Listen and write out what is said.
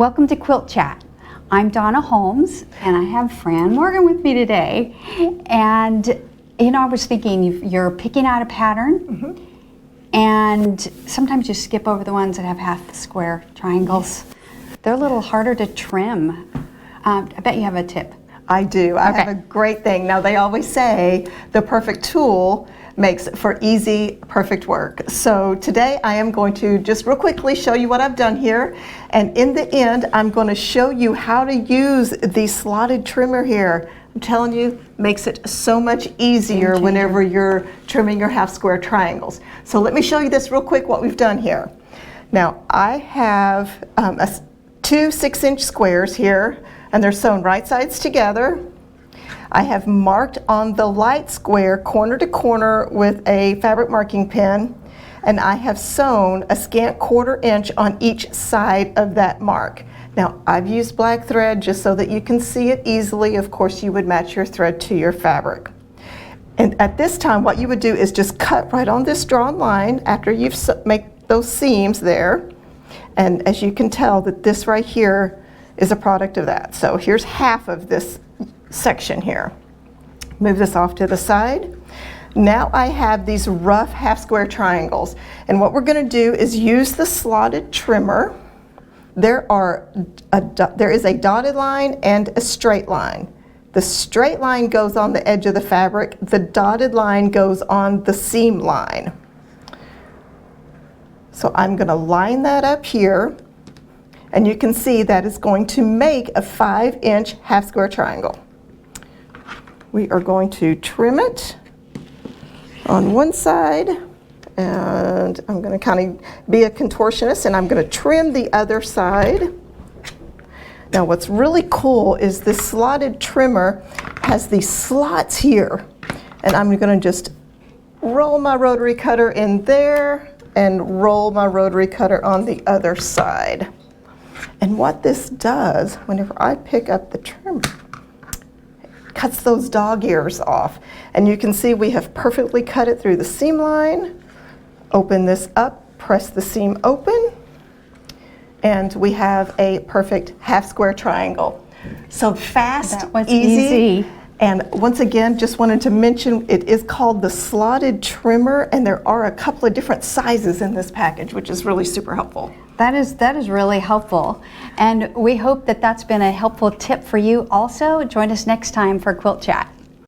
Welcome to Quilt Chat. I'm Donna Holmes, and I have Fran Morgan with me today. And you know, I was thinking you're picking out a pattern, and sometimes you skip over the ones that have half square triangles. They're a little harder to trim. I bet you have a tip. I do. I have a great thing. Now, they always say the perfect tool makes for easy, perfect work. So today I am going to just real quickly show you what I've done here. And in the end, I'm going to show you how to use the slotted trimmer here. I'm telling you, makes it so much easier whenever you're trimming your half square triangles. So let me show you this real quick, what we've done here. Now, I have two 6-inch squares here, and they're sewn right sides together. I have marked on the light square corner to corner with a fabric marking pen, and I have sewn a scant 1/4 inch on each side of that mark. Now, I've used black thread just so that you can see it easily. Of course, you would match your thread to your fabric. And at this time, what you would do is just cut right on this drawn line after you've make those seams there. And as you can tell, that this right here is a product of that. So here's half of this section here. Move this off to the side. Now I have these rough half square triangles, and what we're going to do is use the slotted trimmer. There is a dotted line and a straight line. The straight line goes on the edge of the fabric. The dotted line goes on the seam line. So I'm going to line that up here, and you can see that is going to make a 5-inch half square triangle. We are going to trim it on one side, and I'm going to kind of be a contortionist, and I'm going to trim the other side. Now, what's really cool is this slotted trimmer has these slots here, and I'm going to just roll my rotary cutter in there and roll my rotary cutter on the other side. And what this does, whenever I pick up the trimmer, it cuts those dog ears off. And you can see we have perfectly cut it through the seam line. Open this up, press the seam open, and we have a perfect half square triangle. So fast, That was easy. And once again, just wanted to mention, it is called the slotted trimmer, and there are a couple of different sizes in this package, which is really super helpful. That is really helpful. And we hope that that's been a helpful tip for you also. Join us next time for Quilt Chat.